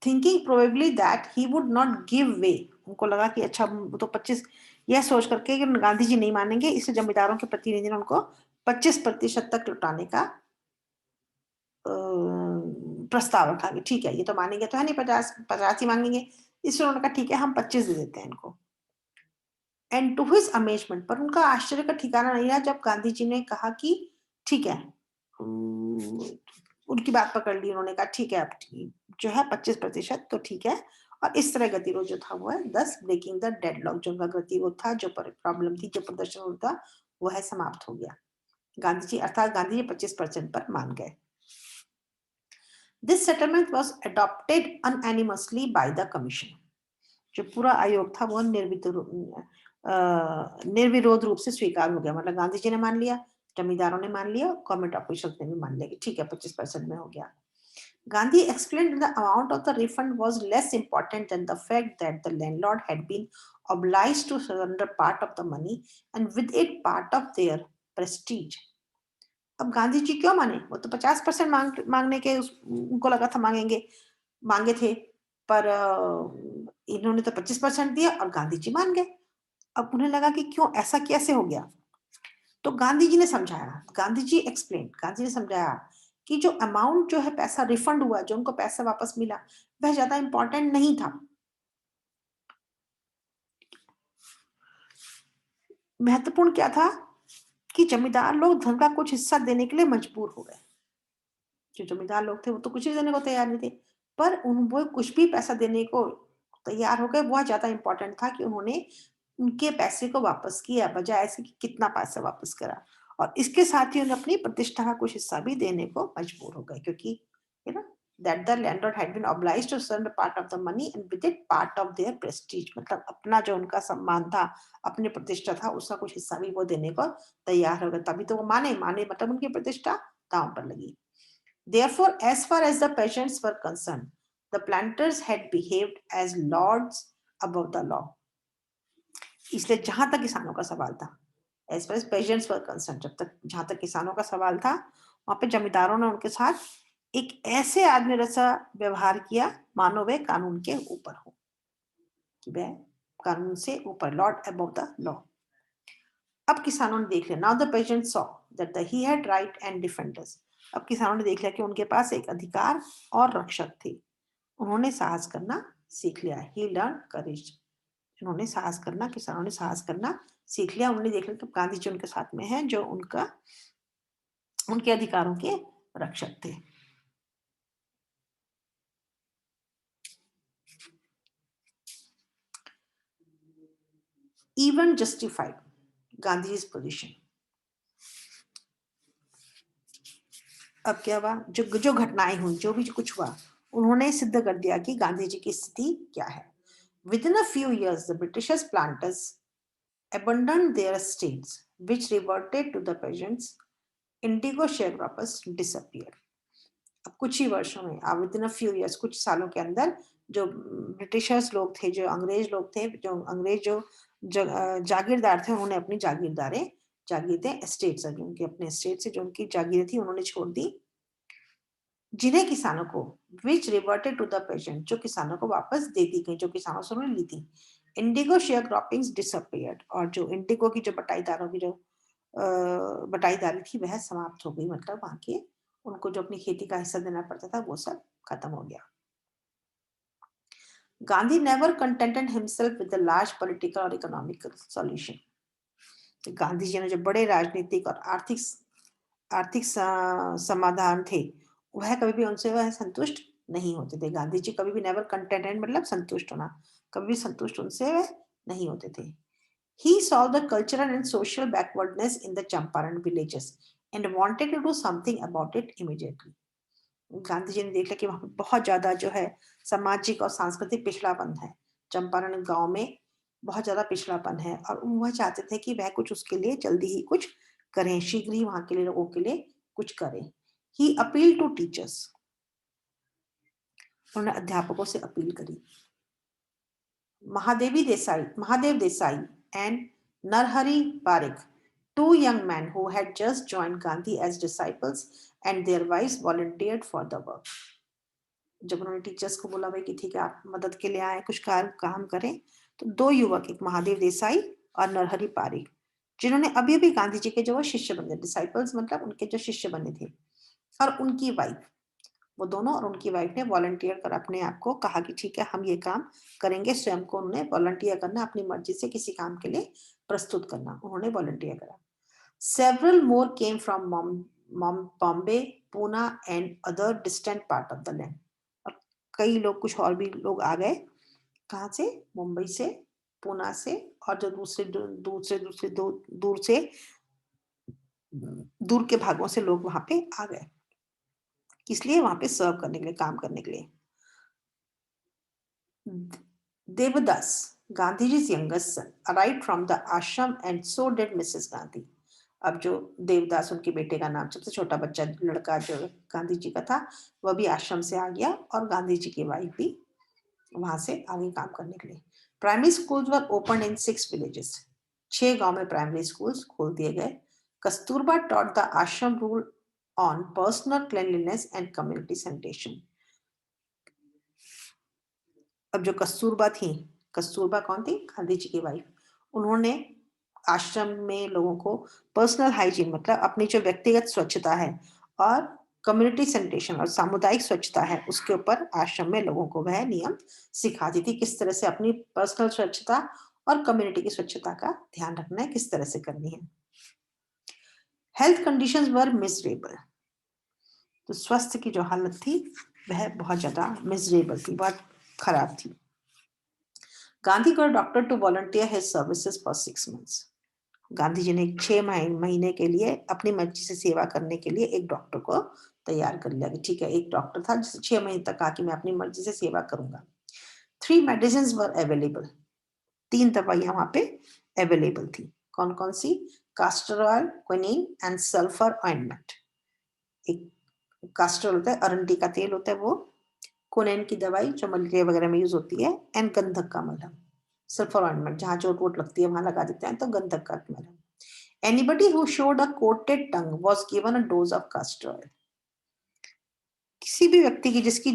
Thinking probably that he would not give वे, उनको लगा कि अच्छा तो 25, यह सोच करके कि गांधी जी नहीं मानेंगे, इसलिए जमींदारों के प्रतिनिधि ने उनको 25% तक लौटाने का प्रस्ताव रखा कि ठीक है, ये तो मानेंगे तो है नहीं, 50 ही मांगेंगे, इसलिए उन्होंने कहा ठीक है, हम 25 दे देते हैं इनको। एंड टू हिज अमेजमेंट, पर उनका आश्चर्य का ठिकाना नहीं रहा जब गांधी जी ने कहा कि ठीक है, उनकी बात पकड़ ली, उन्होंने कहा ठीक है, अब जो है 25% तो ठीक है। और इस तरह गतिरोध जो था वो है 10 ब्रेकिंग द डेडलॉक, जो उनका गतिरोध था, जो प्रॉब्लम थी, जो प्रदर्शन था, वो है समाप्त हो गया। गांधी जी, अर्थात गांधी जी 25% पर मान गए। This settlement was adopted unanimously by the commission. जो पूरा आयोग था वो निर्विरोध रूप से स्वीकार हो गया, मतलब गांधी जी ने मान लिया, जमींदारों ने मान लिया, गवर्नमेंट ऑफिशियल्स ने भी मान लिया कि ठीक है 25% में हो गया। Gandhi explained the amount of the refund was less important than the fact that the landlord had been obliged to surrender part of the money and with it part of their prestige. अब गांधी जी क्यों माने? वो तो 50% मांगने के उनको लगा था मांगे थे, पर इन्होंने तो 25% दिया और गांधी जी मान गए। अब उन्हें लगा कि क्यों ऐसा कैसे हो गया? तो गांधी जी ने समझाया, गांधी ने समझाया कि जो अमाउंट जो है पैसा रिफंड हुआ, जो उनको पैसा वापस मिला, वह ज्यादा इंपॉर्टेंट नहीं था। महत्वपूर्ण क्या था कि जमींदार लोग धन का कुछ हिस्सा देने के लिए मजबूर हो गए। जो जमींदार लोग थे वो तो कुछ ही देने को तैयार नहीं थे, पर वो कुछ भी पैसा देने को तैयार हो गए। बहुत ज्यादा इंपॉर्टेंट था कि उन्होंने उनके पैसे को वापस किया, बजाय ऐसे कि कितना पैसा वापस करा। और इसके साथ ही उन्हें अपनी प्रतिष्ठा का कुछ हिस्सा भी देने को मजबूर हो गए, क्योंकि you know that the landlord had been obliged to surrender part of the money and with it part of their prestige. मतलब अपना जो उनका सम्मान था, अपनी प्रतिष्ठा था, उसका कुछ हिस्सा भी वो देने को तैयार हो गए। तभी तो वो माने माने मतलब उनकी प्रतिष्ठा दांव पर लगी। Therefore, as far as the peasants were concerned, the planters had behaved as lords above the law. इसलिए जहां तक किसानों का सवाल था, as far as peasants were concerned, जहां तक किसानों का सवाल था, वहां पे जमींदारों ने उनके साथ एक ऐसे आदमी जैसा व्यवहार किया मानो वे कानून के ऊपर हो, कि वह कानून से ऊपर, लॉर्ड अबव द लॉ। अब किसानों ने देख लिया, now the peasant saw that he had right and defenders. अब किसानों ने देख लिया कि उनके पास एक अधिकार और रक्षक थे। उन्होंने साहस करना सीख लिया, ही लर्न करेज। उन्होंने साहस करना, किसानों ने साहस करना सीख लिया। उन्होंने देख लिया कि गांधी जी उनके साथ में हैं, जो उनके अधिकारों के रक्षक थे। Even justified Gandhi's position. अब क्या हुआ, जो घटनाएं हुई, जो भी कुछ हुआ, उन्होंने सिद्ध कर दिया कि गांधी जी की स्थिति क्या है। Within a few years, the British planters abandoned their estates, which reverted to the peasants. Indigo sharecroppers disappeared. अब कुछ ही वर्षों में, विदिन अ फ्यू इयर्स, कुछ सालों के अंदर, जो ब्रिटिशर्स लोग थे, जो अंग्रेज लोग थे, जो अंग्रेज जागीरदार थे, उन्होंने अपनी जागीरें एस्टेट्स, जो उनके अपने एस्टेट से जो उनकी जागीरें थी, उन्होंने छोड़ दी, जिन्हें किसानों को, विच रिवर्टेड टू द पेजेंट, जो किसानों को वापस दे दी गई, जो किसानों से उन्होंने ली थी। इंडिगो शेयर क्रॉपिंग्स डिसअपियर्ड, और जो इंडिगो की जो बटाईदारों की जो बटाईदारी थी वह समाप्त हो गई। मतलब वहां के उनको जो अपनी खेती का हिस्सा देना पड़ता था वो सब खत्म हो गया। Gandhi never contented himself with the large political और इकोनॉमिकल सॉल्यूशन। गांधी जी ने जो बड़े राजनीतिक और आर्थिक समाधान थे, वह कभी भी उनसे वह संतुष्ट नहीं होते थे। गांधी जी कभी भी नेवर कंटेंटेड मतलब संतुष्ट होना, कभी भी संतुष्ट उनसे वह नहीं होते थे। He saw the cultural and social backwardness in the Champaran villages and wanted to do something about it immediately. Gandhi ji ने देख लिया कि वहां पर बहुत ज्यादा जो है सामाजिक और सांस्कृतिक पिछड़ापन है। चंपारण गांव में बहुत ज्यादा पिछड़ापन है और वह चाहते थे कि वह कुछ उसके लिए जल्दी ही कुछ करें, शीघ्र ही वहां के लिए लोगों के लिए कुछ करें। ही अपील टू टीचर्स, उन्होंने अध्यापकों से अपील करी। Mahadev Desai and Narhari Parikh, two young men who had just joined Gandhi as disciples, and their wives volunteered for the work. जब उन्होंने टीचर्स को बोला भाई कि ठीक है आप मदद के लिए आए, कुछ काम करें, तो दो युवक, एक महादेव देसाई और नरहरि पारिक, जिन्होंने अभी अभी गांधी जी के जो शिष्य बने, डिसाइपल्स मतलब उनके जो शिष्य बने थे, और उनकी वाइफ, वो दोनों और उनकी वाइफ ने वॉलंटियर कर अपने आप को कहा कि ठीक है हम ये काम करेंगे। स्वयं को उन्होंने वॉलंटियर करना, अपनी मर्जी से किसी काम के लिए प्रस्तुत करना, उन्होंने वॉलंटियर करा। Several more came from Bombay, Poona and other distant part of the land. और कई लोग, कुछ और भी लोग आ गए, कहाँ से? मुंबई से, पूना से, और जो दूर के भागों से लोग वहां पे आ गए, इसलिए वहां पे सर्व करने के लिए, काम करने के लिए। Devadas, Gandhiji's youngest son, arrived from the ashram and so did Mrs. Gandhi. अब जो देवदास, उनके बेटे का नाम, सबसे छोटा बच्चा लड़का जो गांधी जी का था, वह भी आश्रम से आ गया और गांधी जी की वाइफ भी वहां से आगे काम करने के लिए। Primary schools were open in 6 villages, 6 गांव में प्राइमरी स्कूल्स खोल दिए गए. Kasturba taught the ashram rule on personal cleanliness and community sanitation. अब जो कस्तूरबा थी, कस्तूरबा कौन थी? गांधी जी की वाइफ. उन्होंने आश्रम में लोगों को पर्सनल हाइजीन मतलब अपनी जो व्यक्तिगत स्वच्छता है और कम्युनिटी सैनिटेशन और सामुदायिक स्वच्छता है उसके ऊपर आश्रम में लोगों को वह नियम सिखाती थी, किस तरह से अपनी पर्सनल स्वच्छता और कम्युनिटी की स्वच्छता का ध्यान रखना है, किस तरह से करनी है. हेल्थ कंडीशंस वर मिजरेबल, तो स्वास्थ्य की जो हालत थी वह बहुत ज्यादा मिजरेबल थी, बहुत खराब थी. Gandhi got doctor to volunteer his services for 6 months. Gandhi ji ने 6 महीने के लिए अपनी मर्जी से सेवा करने के लिए एक डॉक्टर को तैयार कर लिया कि ठीक है, एक डॉक्टर था जिसे 6 महीने तक कहा कि मैं अपनी मर्जी से सेवा करूंगा. 3 मेडिसिन वर अवेलेबल, 3 दवाइयां वहां पे अवेलेबल थी. कौन कौन सी? Castor oil, quinine and sulphur ointment. एक कास्टर होता है, अरंडी का तेल होता है वो, कोनेन की दवाई जो मलेरिया वगैरह में यूज होती है, एंड गंधक का मलहम. सल्फर ऑइंटमेंट जहां चोट वोट लगती है वहां लगा देते हैं, तो गंधक का मलहम. Anybody who showed a coated tongue was given a dose of castor oil. किसी भी व्यक्ति की जिसकी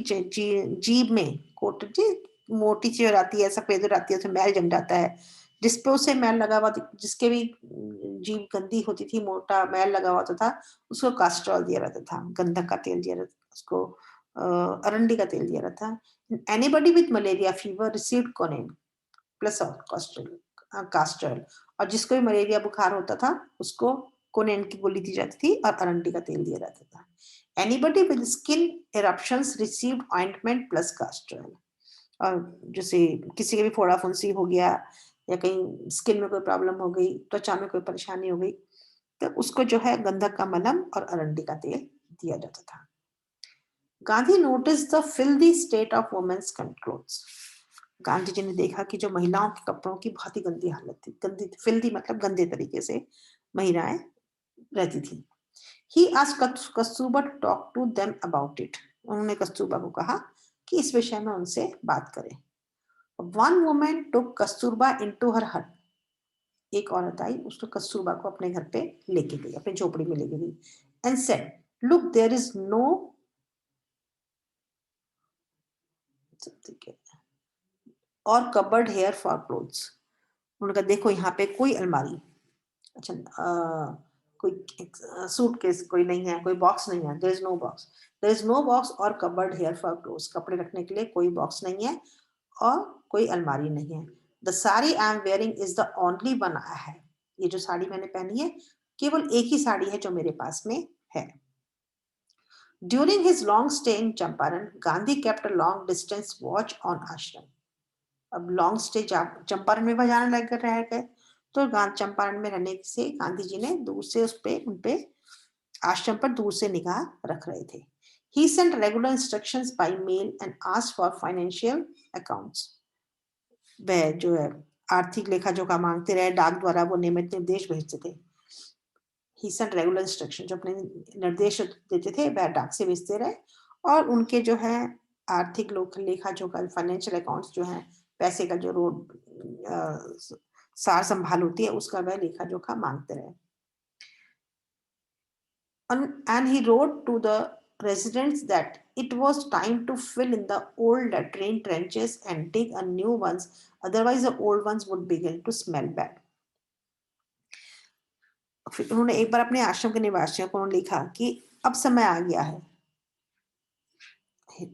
जीभ में कोटेड मोटी सी हो जाती है, सफेद हो जाती है, उसमें मैल जम जाता है, जिस पे उसे मैल लगा हुआ, जिसके भी जीभ गंदी होती थी, मोटा मैल लगा हुआ था, उसको कास्टर ऑयल दिया जाता था, गंधक का तेल दिया जाता, उसको अरंडी का तेल दिया जाता. Anybody with malaria fever received quinine plus castor, और जिसको भी मलेरिया बुखार होता था उसको कोनेन की गोली दी जाती थी और अरंडी का तेल दिया जाता था. Anybody with skin eruptions received ointment plus castor. और जैसे किसी के भी फोड़ा फुंसी हो गया या कहीं स्किन में कोई प्रॉब्लम हो गई, त्वचा में कोई परेशानी हो गई, तो उसको जो है गंधक का मलहम और अरंडी का तेल दिया जाता था. Gandhi notice the filthy state of women's clothes. Gandhi ji ने देखा कि जो महिलाओं के कपड़ों की बहुत ही गंदी हालत थी, गंदी फिल्दी मतलब गंदे तरीके से महिलाएं रहती थी. He asked Kasturba to talk to them about it. उन्होंने कस्तूरबा को कहा कि इस विषय में उनसे बात करें. वन वुमेन टुक कस्तूरबा इनटू हर हट. एक औरत आई, उसको कस्तूरबा को अपने घर पे लेके गई, अपनी झोपड़ी में लेके गई. And said, look there is no or cupboard here for clothes. उन्होंने कहा देखो यहाँ पे कोई अलमारी, अच्छा कोई सूटकेस कोई नहीं है, कोई बॉक्स नहीं है. There is no box, there is no box or cupboard here for clothes. कपड़े रखने के लिए कोई बॉक्स नहीं है और कोई अलमारी नहीं है. The sari I am wearing is the only one I have. ये जो साड़ी मैंने पहनी है केवल एक ही साड़ी है जो मेरे पास में है. During his long stay in Champaran, Gandhi kept a long distance watch on आश्रम. अब लॉन्ग स्टे चंपारण में जाने लग रह गए, तो चंपारण में रहने से गांधी जी ने दूर से उनपे आश्रम पर दूर से निगाह रख रहे थे. He sent regular instructions by mail and asked for financial accounts. वह जो है आर्थिक लेखा जोखा मांगते रहे, डाक द्वारा वो नियमित निर्देश भेजते थे. He sent regular instruction, जो अपने निर्देश देते थे वह डाक से भेजते रहे, और उनके जो है आर्थिक लेखा जोखा फाइनेंशियल अकाउंट्स जो है, पैसे का जो सार संभाल होती है उसका वह लेखा जोखा मांगते रहे. And he wrote to the residents that it was time to fill in the old latrine trenches and dig a new ones, otherwise the old ones would begin to smell bad. फिर उन्होंने एक बार अपने आश्रम के निवासियों को लिखा कि अब समय आ गया है.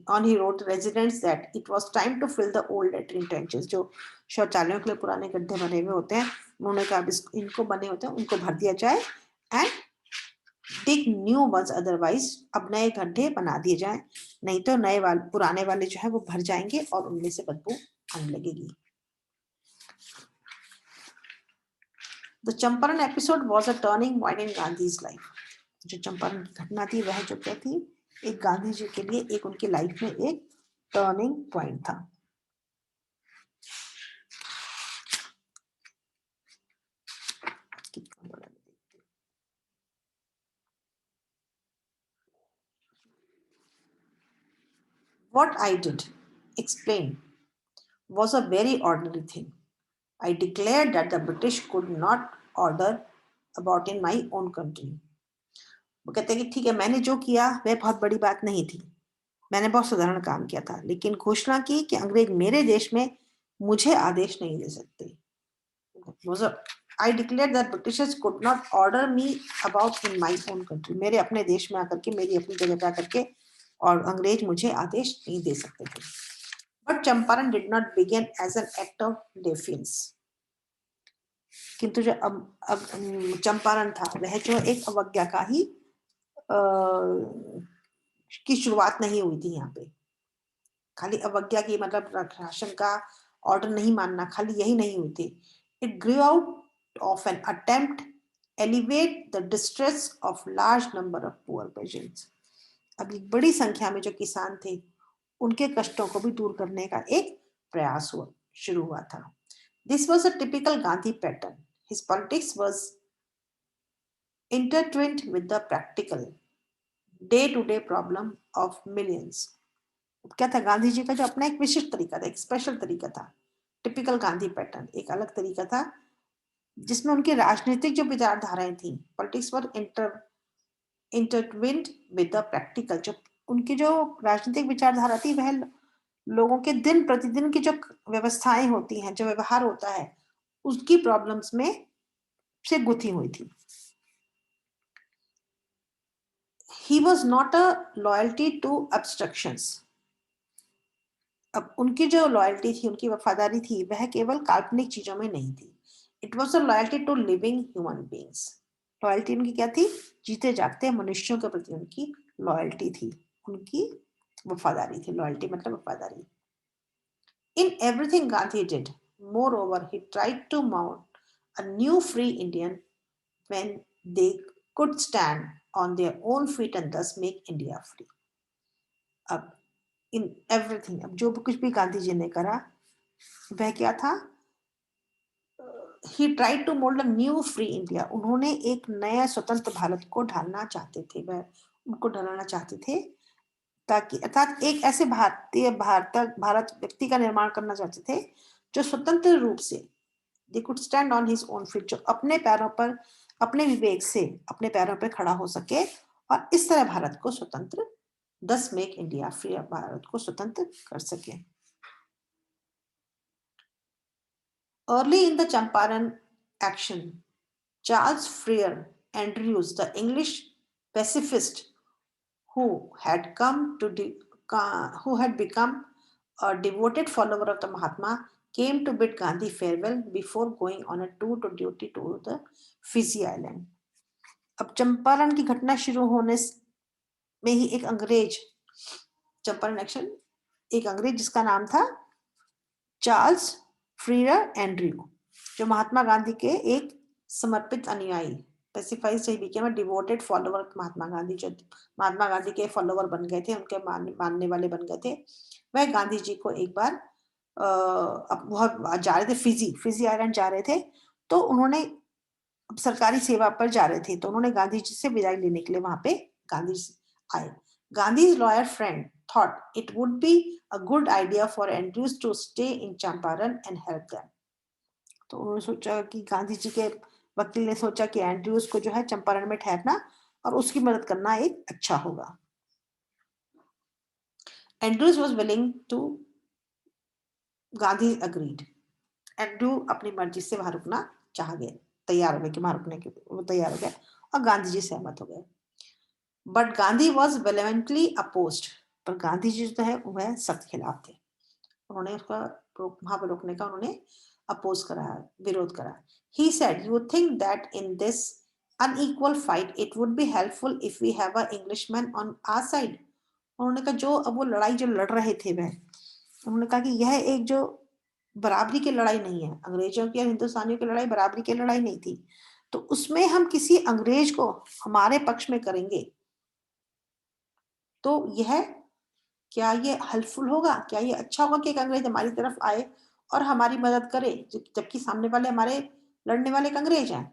On he wrote residents that it was time to fill the old latrine trenches, जो शौचालयों के लिए पुराने गड्ढे बने हुए होते हैं, उन्होंने कहा इनको बने होते हैं उनको भर दिया जाए, and dig new ones, otherwise अब नए गड्ढे बना दिए जाएं, नहीं तो पुराने वाले जो है वो भर जाएंगे और उनमें से बदबू आने लगेगी. The Champaran episode was a turning point in Gandhi's life. जो चंपारण की घटना थी वह जो क्या थी, एक गांधी जी के लिए एक उनकी लाइफ में एक टर्निंग पॉइंट था. What I did, explain. was a very ordinary thing. I declared that the British could not order about in my own country. वो कहते हैं कि ठीक है, मैंने जो किया वह बहुत बड़ी बात नहीं थी, मैंने बहुत साधारण काम किया था, लेकिन घोषणा की कि अंग्रेज मेरे देश में मुझे आदेश नहीं दे सकते. I declared that Britishers could not order me about in my own country. मेरे अपने देश में आकर के, मेरी अपनी जगह पे आकर के, और अंग्रेज मुझे आदेश नहीं दे सकते थे. But Champaran did not begin as an act of defiance. किंतु जो अब चंपारण था वह जो एक अवज्ञा का ही की शुरुआत नहीं हुई थी. यहाँ पे खाली अवज्ञा की मतलब राशन का ऑर्डर नहीं मानना, खाली यही नहीं हुई थी. It grew out of an attempt elevate the distress of large number of poor patients. अभी बड़ी संख्या में जो किसान थे उनके कष्टों को भी दूर करने का एक प्रयास शुरू हुआ था. This was a typical Gandhi pattern. His politics was intertwined with the practical day to day problem of millions. क्या था, गांधी जी का जो अपना एक विशिष्ट तरीका था, एक स्पेशल तरीका था, टिपिकल गांधी पैटर्न, एक अलग तरीका था जिसमें उनकी राजनीतिक जो विचारधाराएं थी, politics were intertwined with the practical. जो उनकी जो राजनीतिक विचारधारा थी वह लोगों के दिन प्रतिदिन की जो व्यवस्थाएं होती हैं, जो व्यवहार होता है, उसकी प्रॉब्लम्स में से गुथी हुई थी. He was not a loyalty to abstractions. अब उनकी जो लॉयल्टी थी, उनकी वफादारी थी, वह केवल काल्पनिक चीजों में नहीं थी. It was a loyalty to living human beings. Loyalty उनकी क्या थी? जीते जागते मनुष्यों के प्रति उनकी लॉयल्टी थी, उनकी वफादारी थी. लॉयल्टी मतलब वफादारी. In everything Gandhi did, moreover he tried to mount a new free Indian when they could stand on their own feet and thus make India free. अब इन एवरीथिंग, अब जो कुछ भी गांधी जी ने करा वह क्या था? He tried to mould a new free India. उन्होंने एक नया स्वतंत्र भारत को ढालना चाहते थे, वह उनको ढलाना चाहते थे, ताकि अर्थात एक ऐसे भारत व्यक्ति का निर्माण करना चाहते थे जो स्वतंत्र रूप से दे could stand on his own feet, जो अपने पैरों पर, अपने विवेक से अपने पैरों पर खड़ा हो सके और इस तरह भारत को स्वतंत्र, दस मेक इंडिया फ्री, भारत को स्वतंत्र कर सके. Early in the Champaran action, Charles Freer Andrews, the English pacifist who had become a devoted follower of the Mahatma, came to bid Gandhi farewell before going on a tour to duty to the Fiji Island. अब चंपारण की घटना शुरू होने में ही एक अंग्रेज, Champaran action, एक अंग्रेज जिसका नाम था चार्ल्स फ्रीयर एंड्रयू, जो महात्मा गांधी के एक समर्पित अनुयायी, pacifist he became a devoted follower Mahatma Gandhi, जो महात्मा गांधी के फॉलोवर बन गए थे, उनके मानने वाले बन गए थे. वह गांधी जी को एक बार बहुत जा रहे थे, फिजी आइलैंड जा रहे थे, तो उन्होंने सरकारी सेवा पर जा रहे थे, तो उन्होंने गांधी जी से विदाई लेने के लिए वहां पे गांधी जी आए. Gandhi's lawyer friend thought it would be a good idea for Andrews to stay in Champaran and help them. तो उन्होंने सोचा कि गांधी जी के वकील ने सोचा कि एंड्रयूज को जो है चंपारण में ठहरना और उसकी मदद करना एक अच्छा होगा. Andrews was willing to, Gandhi agreed. Andrew अपनी मर्जी से वहां रुकना चाह गए, तैयार हो गए कि वहां रुकने के, वो तैयार हो गए और गांधी जी सहमत हो गए. But Gandhi was violently opposed. पर गांधी जी जो है वह सख्त खिलाफ थे. उन्होंने उसका वहां पर रोकने का उन्होंने अपोज करा, विरोध करा. He said, "You think that in this unequal fight, it would be helpful if we have a Englishman on our side." उन्होंने कहा जो अब वो लड़ाई जो लड़ रहे थे वह, उन्होंने कहा कि यह एक जो बराबरी की लड़ाई नहीं है, अंग्रेजों की और हिंदुस्तानियों की लड़ाई बराबरी की लड़ाई नहीं थी, तो उसमें हम किसी अंग्रेज को हमारे पक्ष में करेंगे तो यह, क्या ये हेल्पफुल होगा, क्या ये अच्छा होगा कि एक अंग्रेज हमारी तरफ आए और हमारी मदद करे, जबकि सामने वाले हमारे लड़ने वाले एक अंग्रेज हैं.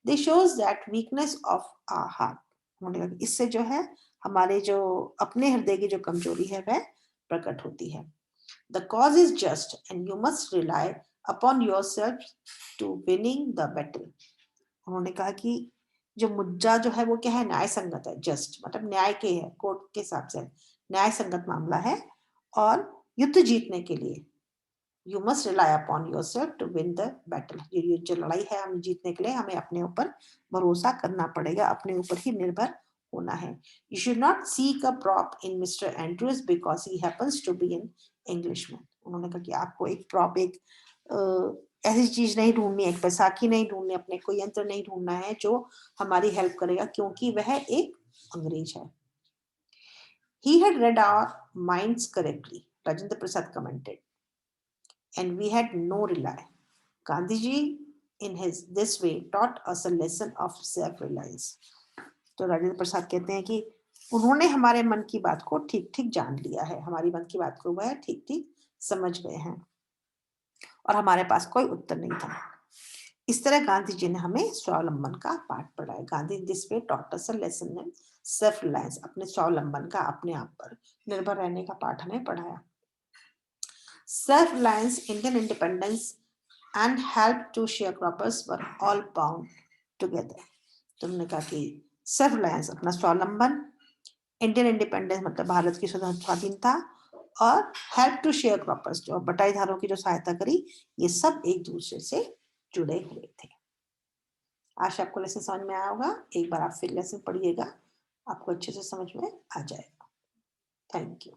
This shows that weakness of our heart. उन्होंने कहा इससे जो है हमारे जो अपने हृदय की जो कमजोरी है वह प्रकट होती है. The cause is just and you must rely upon yourself to winning the battle. उन्होंने कहा कि जो मुद्दा जो है वो क्या है, न्याय संगत है, जस्ट मतलब न्याय के है, कोर्ट के हिसाब से न्याय संगत मामला है और युद्ध जीतने के लिए you must rely upon yourself to win the battle. ये जो लड़ाई है हमें जीतने के लिए हमें अपने ऊपर भरोसा करना पड़ेगा, अपने ऊपर ही निर्भर होना है। You should not seek a prop in mister Andrews because he happens to be an Englishman. उन्होंने कहा कि आपको एक प्रॉप, एक ऐसी चीज नहीं ढूंढनी है, एक बैसाखी नहीं ढूंढनी, अपने कोई यंत्र नहीं ढूंढना है जो हमारी हेल्प करेगा क्योंकि वह एक अंग्रेज है। He had read our minds correctly, Rajendra Prasad commented, and we had no rely. Gandhiji, in his this way, taught us a lesson of self-reliance. तो राजेंद्र प्रसाद कहते हैं कि उन्होंने हमारे मन की बात को ठीक ठीक जान लिया है, हमारी मन की बात को वह ठीक ठीक समझ गए हैं और हमारे पास कोई उत्तर नहीं था। इस तरह गांधी जी ने हमें स्वावलंबन का पाठ पढ़ाया। Gandhi this way taught us a lesson in self reliance, अपने स्वावलंबन का, अपने आप पर निर्भर रहने का पाठ हमें पढ़ाया। Self reliance, Indian independence and help to sharecroppers were all bound together. तुमने कहा कि सेल्फ रिलायंस अपना स्वावलंबन, इंडियन इंडिपेंडेंस मतलब भारत की स्वाधीनता और हेल्प टू शेयर क्रॉपर्स जो बटाईदारों की जो सहायता करी, ये सब एक दूसरे से जुड़े हुए थे। आशा आपको लेसन समझ में आया होगा। एक बार आप फिर लेसन पढ़िएगा, आपको अच्छे से समझ में आ जाएगा। Thank you.